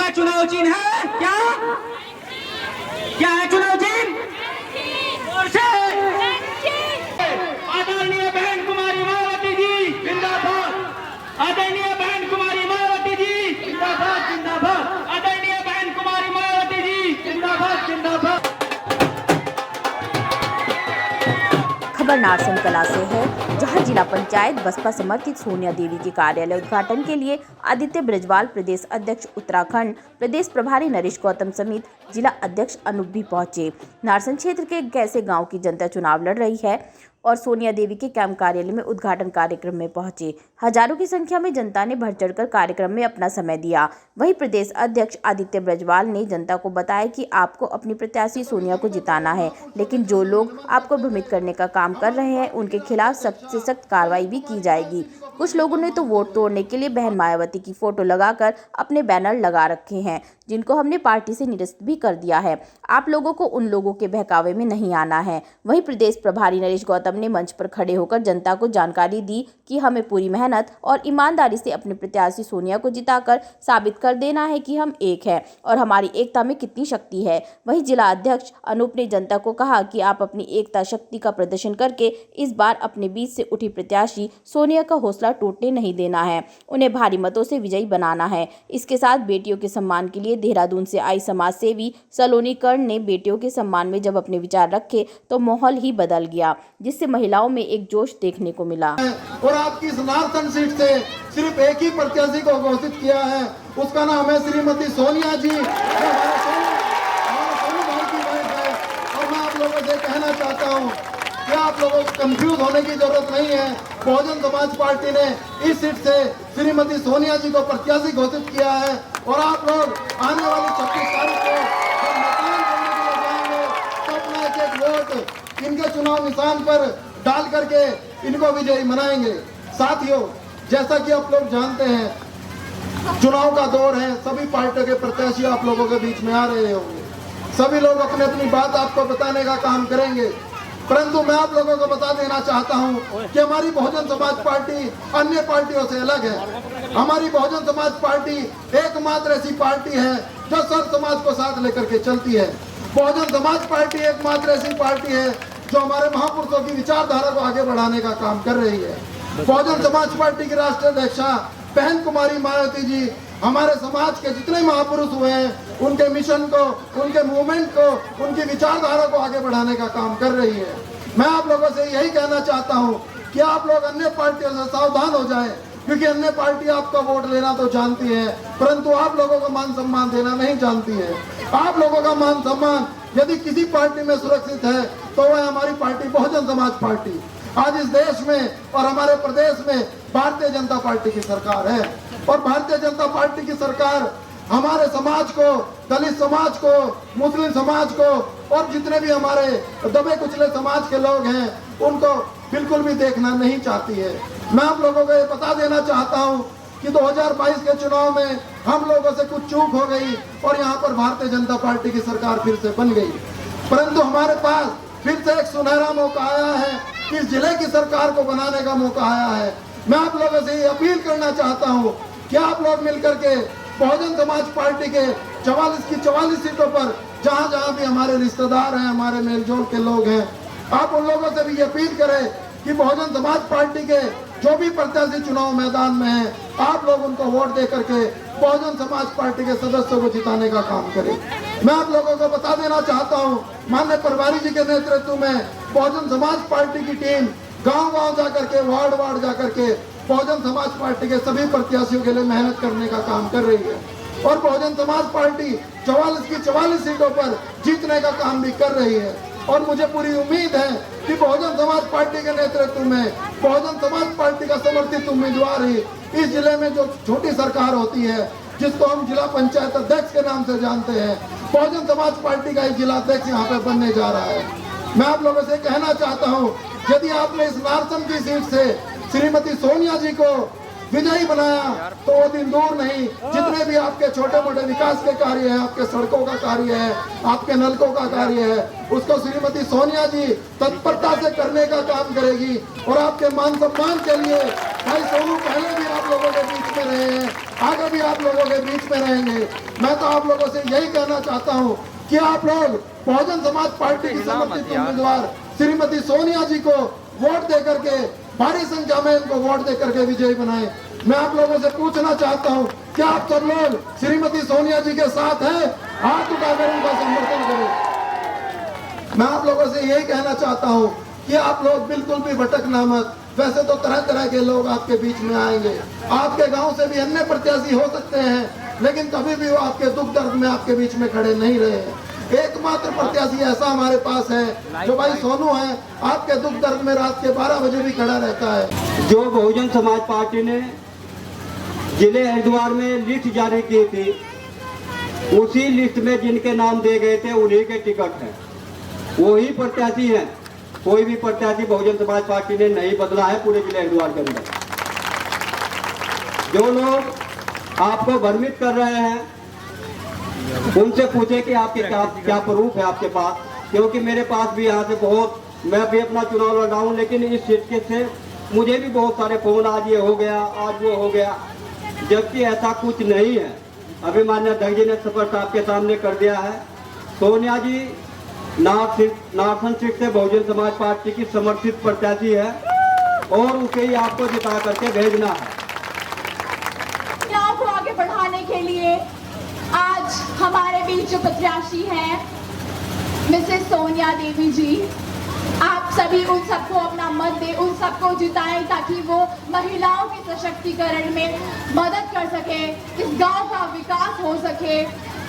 का चुनाव चिन्ह है क्या? क्या है चुनाव चिन्ह? और से आदरणीय बहन कुमारी मायावती जी जिंदाबाद, आदरणीय बहन कुमारी मायावती जी जिंदाबाद जिंदाबाद, आदरणीय बहन कुमारी मायावती जी जिंदाबाद जिंदाबाद। खबर नारसन कला से है, जहां जिला पंचायत बसपा समर्थित सोनिया देवी के कार्यालय उद्घाटन के लिए आदित्य ब्रजवाल, प्रदेश अध्यक्ष उत्तराखंड, प्रदेश प्रभारी नरेश गौतम समेत जिला अध्यक्ष अनूप भी पहुंचे। नारसन क्षेत्र के कैसे गांव की जनता चुनाव लड़ रही है और सोनिया देवी के कैंप कार्यालय में उद्घाटन कार्यक्रम में पहुंचे। हजारों की संख्या में जनता ने बढ़ चढ़कर कार्यक्रम में अपना समय दिया। वहीं प्रदेश अध्यक्ष आदित्य ब्रजवाल ने जनता को बताया कि आपको अपनी प्रत्याशी सोनिया को जिताना है, लेकिन जो लोग आपको भ्रमित करने का काम कर रहे हैं उनके खिलाफ सख्त से सख्त कार्रवाई भी की जाएगी। कुछ लोगों ने तो वोट तोड़ने के लिए बहन मायावती की फोटो लगाकर अपने बैनर लगा रखे हैं, जिनको हमने पार्टी से निरस्त भी कर दिया है। आप लोगों को उन लोगों के बहकावे में नहीं आना है। वहीं प्रदेश प्रभारी नरेश गौतम ने मंच पर खड़े होकर जनता को जानकारी दी कि हमें पूरी मेहनत और ईमानदारी से अपने प्रत्याशी सोनिया को जिताकर साबित कर देना है कि हम एक हैं और हमारी एकता में कितनी शक्ति है। वहीं जिला अध्यक्ष अनूप ने जनता को कहा कि आप अपनी एकता शक्ति का प्रदर्शन करके इस बार अपने बीच से उठी प्रत्याशी सोनिया का हौसला टूटने नहीं देना है, उन्हें भारी मतों से विजयी बनाना है। इसके साथ बेटियों के सम्मान के लिए देहरादून से आई समाज सेवी सलोनी कर्ण ने बेटियों के सम्मान में जब अपने विचार रखे तो माहौल ही बदल गया, जिससे महिलाओं में एक जोश देखने को मिला। और आपकी इस नारसन सीट से सिर्फ एक ही प्रत्याशी को घोषित किया है, उसका नाम है श्रीमती सोनिया जी। और मैं आप लोगों से कहना चाहता हूँ कि आप लोगों को कंफ्यूज होने की जरूरत नहीं है। बहुजन समाज पार्टी ने इस सीट से श्रीमती सोनिया जी को प्रत्याशी घोषित किया है और आप लोग आने वाली 26 तारीख को जब मतदान करने के लिए जाएंगे तो अपना एक वोट इनके चुनाव निशान पर डाल करके इनको विजयी बनाएंगे। साथियों, जैसा कि आप लोग जानते हैं चुनाव का दौर है, सभी पार्टियों के प्रत्याशी आप लोगों के बीच में आ रहे होंगे, सभी लोग अपनी अपनी बात आपको बताने का काम करेंगे, परंतु मैं आप लोगों को बता देना चाहता हूं कि हमारी बहुजन समाज पार्टी अन्य पार्टियों से अलग है। हमारी बहुजन समाज पार्टी एकमात्र ऐसी पार्टी है जो सर्व समाज को साथ लेकर के चलती है। बहुजन समाज पार्टी एकमात्र ऐसी पार्टी है जो हमारे महापुरुषों की विचारधारा को आगे बढ़ाने का काम कर रही है। बहुजन समाज पार्टी की राष्ट्रीय अध्यक्षा बहन कुमारी मायावती जी हमारे समाज के जितने महापुरुष हुए हैं उनके मिशन को, उनके मूवमेंट को, उनकी विचारधारा को आगे बढ़ाने का काम कर रही है। मैं आप लोगों से यही कहना चाहता हूं कि आप लोग अन्य पार्टियों से सावधान हो जाएं, क्योंकि अन्य पार्टी आपका वोट लेना तो जानती है परंतु आप लोगों को मान सम्मान देना नहीं जानती है। आप लोगों का मान सम्मान यदि किसी पार्टी में सुरक्षित है तो वह हमारी पार्टी बहुजन समाज पार्टी। आज इस देश में और हमारे प्रदेश में भारतीय जनता पार्टी की सरकार है और भारतीय जनता पार्टी की सरकार हमारे समाज को, दलित समाज को, मुस्लिम समाज को और जितने भी हमारे दबे कुचले समाज के लोग हैं उनको बिल्कुल भी देखना नहीं चाहती है। मैं आप लोगों को ये बता देना चाहता हूँ कि 2022 के चुनाव में हम लोगों से कुछ चूक हो गई और यहाँ पर भारतीय जनता पार्टी की सरकार फिर से बन गई, परंतु हमारे पास फिर से एक सुनहरा मौका आया है, इस जिले की सरकार को बनाने का मौका आया है। मैं आप लोगों से ये अपील करना चाहता हूँ कि आप लोग मिलकर के बहुजन समाज पार्टी के 44 सीटों पर जहाँ जहाँ भी हमारे रिश्तेदार हैं, हमारे मेलजोल के लोग हैं, आप उन लोगों से भी ये अपील करें कि बहुजन समाज पार्टी के जो भी प्रत्याशी चुनाव मैदान में हैं आप लोग उनको वोट दे करके बहुजन समाज पार्टी के सदस्यों को जिताने का काम करें। मैं आप लोगों को बता देना चाहता हूँ माननीय प्रभारी जी के नेतृत्व में बहुजन समाज पार्टी की टीम गांव-गांव जाकर के, वार्ड जाकर के बहुजन समाज पार्टी के सभी प्रत्याशियों के लिए मेहनत करने का काम कर रही है और बहुजन समाज पार्टी 44 की 44 सीटों पर जीतने का काम भी कर रही है। और मुझे पूरी उम्मीद है कि बहुजन समाज पार्टी के नेतृत्व में बहुजन समाज पार्टी का समर्थित उम्मीदवार ही इस जिले में जो छोटी सरकार होती है जिसको हम जिला पंचायत अध्यक्ष के नाम से जानते हैं, बहुजन समाज पार्टी का ही जिला अध्यक्ष यहाँ पे बनने जा रहा है। मैं आप लोगों से कहना चाहता हूँ यदि आपने इस नारसन की सीट से श्रीमती सोनिया जी को विजयी बनाया तो वो दिन दूर नहीं। जितने भी आपके छोटे मोटे विकास के कार्य हैं, आपके सड़कों का कार्य है, आपके नलकों का कार्य है, उसको श्रीमती सोनिया जी तत्परता से करने का काम करेगी। और आपके मान सम्मान के लिए भाई सोनू पहले भी आप लोगों के बीच में रहे हैं, आगे भी आप लोगों के बीच में रहेंगे। मैं तो आप लोगों से यही कहना चाहता हूँ कि आप लोग बहुजन समाज पार्टी की समर्थित उम्मीदवार श्रीमती सोनिया जी को वोट दे करके, भारी संख्या में इनको वोट दे करके विजयी बनाए। मैं आप लोगों से पूछना चाहता हूं कि आप सब लोग श्रीमती सोनिया जी के साथ हैं, हाथ उठाकर उनका समर्थन करें। मैं आप लोगों से यही कहना चाहता हूं कि आप लोग बिल्कुल भी भटकना मत। वैसे तो तरह तरह के लोग आपके बीच में आएंगे, आपके गांव से भी अन्य प्रत्याशी हो सकते हैं, लेकिन कभी भी वो आपके दुख दर्द में आपके बीच में खड़े नहीं रहे। एकमात्र प्रत्याशी ऐसा हमारे पास है जो भाई सोनू है, आपके दुख दर्द में रात के 12 बजे भी खड़ा रहता है। जो बहुजन समाज पार्टी ने जिले हरिद्वार में लिस्ट जारी की थी, उसी लिस्ट में जिनके नाम दिए गए थे उन्हीं के टिकट हैं, वही प्रत्याशी हैं। कोई भी प्रत्याशी बहुजन समाज पार्टी ने नहीं बदला है पूरे जिले हरिद्वार के अंदर। जो लोग आपको भ्रमित कर रहे हैं उनसे पूछे कि आपके क्या प्रूफ है आपके पास, क्योंकि मेरे पास भी यहाँ से बहुत, मैं भी अपना चुनाव लड़ा हूँ, लेकिन इस सीट के से मुझे भी बहुत सारे फोन, आज ये हो गया, आज वो हो गया, जबकि ऐसा कुछ नहीं है। अभी माननीय अध्यक्ष जी ने स्पष्ट आपके सामने कर दिया है। सोनिया जी नारसन सीट से बहुजन समाज पार्टी की समर्थित प्रत्याशी है और उसे ही आपको जिता करके भेजना है। चुनाव को आगे बढ़ाने के लिए आज हमारे बीच जो प्रत्याशी हैं मिसेस सोनिया देवी जी, आप सभी उन सबको अपना मत दें, उन सबको जिताएं ताकि वो महिलाओं के सशक्तिकरण में मदद कर सके, इस गांव का विकास हो सके।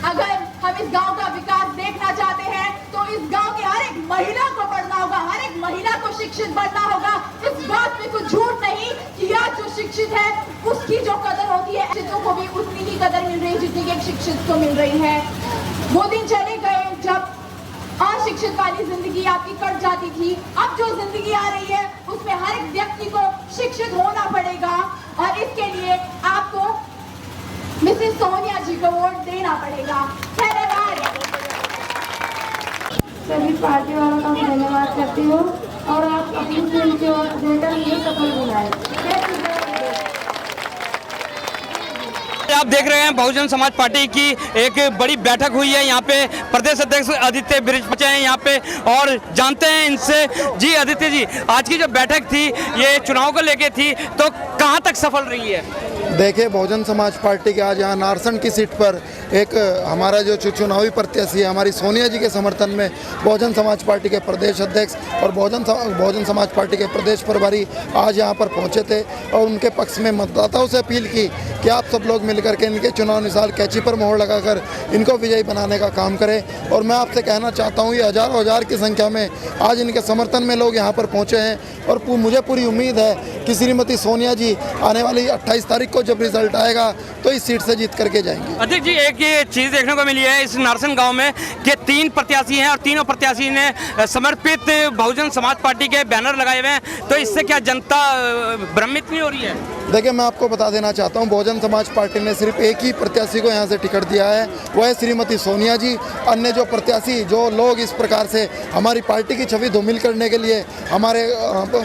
अगर हम इस गांव का विकास देखना चाहते हैं तो इस गांव की हर एक महिला को पढ़ना होगा, हर एक महिला को शिक्षित बनना होगा। इस बात में कुछ झूठ नहीं कि आज जो शिक्षित है उसकी जो कदर होती है, शिक्षितों को भी उतनी ही कदर मिल रही है जितनी कि एक शिक्षित को मिल रही है। वो दिन चले गए जब अशिक्षित वाली जिंदगी आपकी कट जाती थी। अब जो जिंदगी आ रही है उसमें हर एक व्यक्ति को शिक्षित होना पड़ेगा और इसके लिए आपको मिसेस सोनिया जी को वोट देना पड़ेगा। धन्यवाद। सभी पार्टी वालों का मैं धन्यवाद करती हूँ और आप अपनी टीम के वोट देकर मुझे सफल बनाए। आप देख रहे हैं बहुजन समाज पार्टी की एक बड़ी बैठक हुई है। यहाँ पे प्रदेश अध्यक्ष आदित्य ब्रिज पहुंचे हैं यहाँ पे और जानते हैं इनसे। जी आदित्य जी, आज की जो बैठक थी ये चुनाव को लेके थी, तो कहाँ तक सफल रही है? देखिए, बहुजन समाज पार्टी के आज यहाँ नारसन की सीट पर एक हमारा जो चुनावी प्रत्याशी है हमारी सोनिया जी के समर्थन में बहुजन समाज पार्टी के प्रदेश अध्यक्ष और बहुजन समाज पार्टी के प्रदेश प्रभारी आज यहाँ पर पहुँचे थे और उनके पक्ष में मतदाताओं से अपील की कि आप सब लोग मिलकर के इनके चुनाव निशान कैंची पर मोहर लगाकर इनको विजयी बनाने का काम करें। और मैं आपसे कहना चाहता हूँ ये हजारों हजार की संख्या में आज इनके समर्थन में लोग यहाँ पर पहुँचे हैं और मुझे पूरी उम्मीद है कि श्रीमती सोनिया जी आने वाली 28 तारीख को जब रिजल्ट आएगा तो इस सीट से जीत करके जाएंगे। अध्यक्ष जी, एक ये चीज़ देखने को मिली है इस नारसन गांव में कि 3 प्रत्याशी हैं और तीनों प्रत्याशी ने समर्पित बहुजन समाज पार्टी के बैनर लगाए हुए हैं, तो इससे क्या जनता भ्रमित नहीं हो रही है? देखिए, मैं आपको बता देना चाहता हूं बहुजन समाज पार्टी ने सिर्फ एक ही प्रत्याशी को यहां से टिकट दिया है, वो है श्रीमती सोनिया जी। अन्य जो प्रत्याशी जो लोग इस प्रकार से हमारी पार्टी की छवि धूमिल करने के लिए हमारे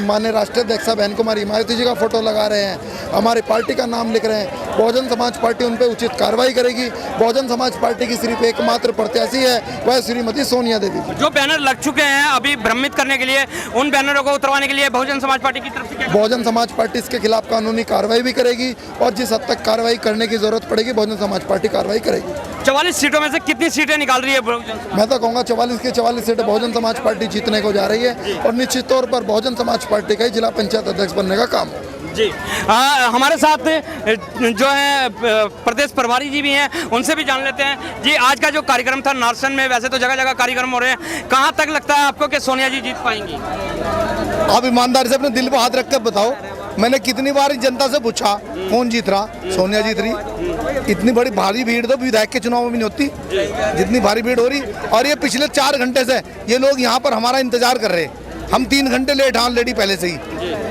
माननीय राष्ट्रीय अध्यक्ष बहन कुमारी मायावती जी का फोटो लगा रहे हैं, हमारी पार्टी का नाम लिख रहे हैं, बहुजन समाज पार्टी उन पर उचित कार्रवाई करेगी। बहुजन समाज पार्टी की सिर्फ एकमात्र प्रत्याशी है वह श्रीमती सोनिया देवी। जो बैनर लग चुके हैं अभी भ्रमित करने के लिए, उन बैनरों को उतरवाने के लिए बहुजन समाज पार्टी की तरफ से क्या? बहुजन समाज पार्टी इसके खिलाफ कानूनी कार्रवाई भी करेगी और जिस हद तक कार्रवाई करने की जरूरत पड़ेगी बहुजन समाज पार्टी कार्रवाई करेगी। 44 सीटों में से कितनी सीटें निकाल रही है बहुजन? मैं तो कहूँगा 44 की 44 सीटें बहुजन समाज पार्टी जीतने को जा रही है और निश्चित तौर पर बहुजन समाज पार्टी का ही जिला पंचायत अध्यक्ष बनने का काम है। जी, हमारे साथ जो है प्रदेश प्रभारी जी भी हैं, उनसे भी जान लेते हैं। जी, आज का जो कार्यक्रम था नारसन में, वैसे तो जगह जगह कार्यक्रम हो रहे हैं, कहाँ तक लगता है आपको कि सोनिया जी जीत पाएंगी? आप ईमानदारी से अपने दिल पर हाथ रखकर बताओ, मैंने कितनी बार जनता से पूछा कौन जीत रहा, सोनिया जीत रही। इतनी बड़ी भारी भीड़ तो विधायक के चुनाव में भी नहीं होती जितनी भारी भीड़ हो रही। और ये पिछले 4 घंटे से ये लोग यहाँ पर हमारा इंतजार कर रहे हैं हम 3 घंटे लेट हैं ऑलरेडी पहले से ही।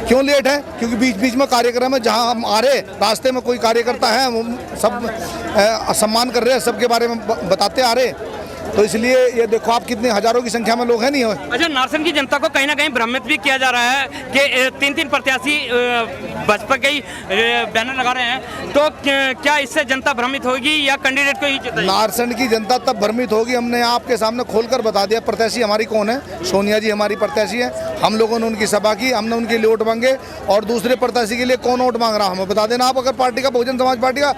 क्यों लेट है? क्योंकि बीच बीच में कार्यक्रम है, जहां हम आ रहे रास्ते में कोई कार्यकर्ता है, हम सब सम्मान कर रहे हैं, सबके बारे में बताते आ रहे, तो इसलिए ये देखो आप कितने हजारों की संख्या में लोग हैं नहीं हो। अच्छा, नारसन की जनता को कहीं ना कहीं भ्रमित भी किया जा रहा है कि 3 प्रत्याशी बसपा के ही बैनर लगा रहे हैं, तो क्या इससे जनता भ्रमित होगी या कैंडिडेट को ही जिताएगी? नारसन की जनता तब भ्रमित होगी, हमने आपके सामने खोलकर बता दिया प्रत्याशी हमारी कौन है। सोनिया जी हमारी प्रत्याशी है, हम लोगों ने उनकी सभा की, हमने उनके लिए वोट मांगे, और दूसरे प्रत्याशी के लिए कौन वोट मांग रहा हमें बता देना आप। अगर पार्टी का बहुजन समाज पार्टी का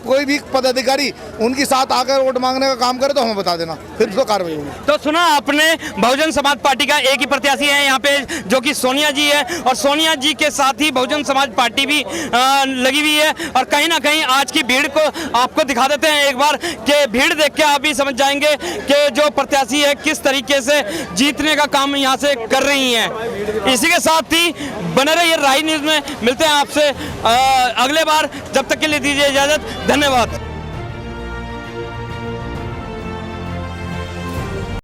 कोई भी पदाधिकारी उनके साथ आकर वोट मांगने का काम करे तो हमें बता देना, फिर तो कार्रवाई होगी। तो सुना आपने, बहुजन समाज पार्टी का एक ही प्रत्याशी है यहाँ पे जो कि सोनिया जी है, और सोनिया जी के साथ ही बहुजन समाज पार्टी भी लगी हुई है। और कहीं ना कहीं आज की भीड़ को आपको दिखा देते हैं एक बार, कि भीड़ देख के आप भी समझ जाएंगे कि जो प्रत्याशी है किस तरीके से जीतने का काम यहाँ से कर रही हैं। इसी के साथ ही बने रहिए राही न्यूज में, मिलते हैं आपसे अगले बार, जब तक के लिए दीजिए इजाजत, धन्यवाद।